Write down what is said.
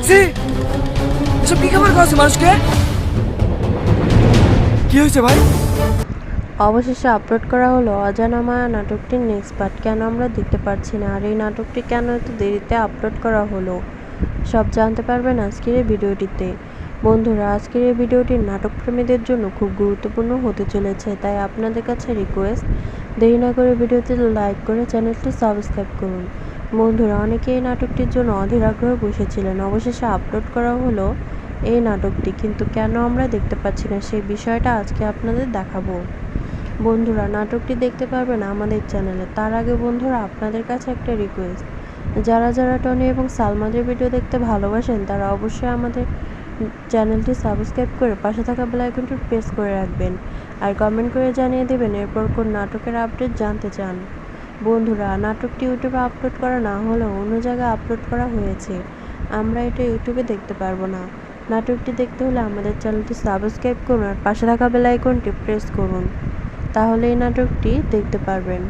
C এসব কি খবর আছে মানুষকে? কি হয়েছে ভাই? অবশেষে আপলোড করা হলো অজানা মায়া নাটকটির নেক্সট পার্ট। কেন আমরা দেখতে পাচ্ছি না, আর এই নাটকটি কেন এত দেরিতে আপলোড করা হলো, সব জানতে পারবেন আজকের এই ভিডিওটিতে। বন্ধুরা, আজকের এই ভিডিওটি নাটক প্রেমীদের জন্য খুব গুরুত্বপূর্ণ হতে চলেছে, তাই আপনাদের কাছে রিকোয়েস্ট, দেরি না করে ভিডিওতে লাইক করে চ্যানেলটি সাবস্ক্রাইব করুন। বন্ধুরা, অনেকে এই নাটকটির জন্য অধীর আগ্রহে বসেছিলেন। অবশেষে আপলোড করা হলো এই নাটকটি, কিন্তু কেন আমরা দেখতে পাচ্ছি না সেই বিষয়টা আজকে আপনাদের দেখাবো। বন্ধুরা, নাটকটি দেখতে পারবেন আমাদের চ্যানেলে। তার আগে বন্ধুরা, আপনাদের কাছে একটা রিকোয়েস্ট, যারা যারা টনি এবং সালমাদের ভিডিও দেখতে ভালোবাসেন তারা অবশ্যই আমাদের চ্যানেলটি সাবস্ক্রাইব করে পাশে থাকা বেল আইকনটি প্রেস করে রাখবেন, আর কমেন্ট করে জানিয়ে দেবেন এরপর কোন নাটকের আপডেট জানতে চান। বন্ধুরা, নাটকটি ইউটিউবে আপলোড করা না হলেও অন্য জায়গায় আপলোড করা হয়েছে, আমরা এটা ইউটিউবে দেখতে পারবো না। নাটকটি দেখতে হলে আমাদের চ্যানেলটি সাবস্ক্রাইব করুন আর পাশে থাকা বেল আইকনটি প্রেস করুন, তাহলে এই নাটকটি দেখতে পারবেন।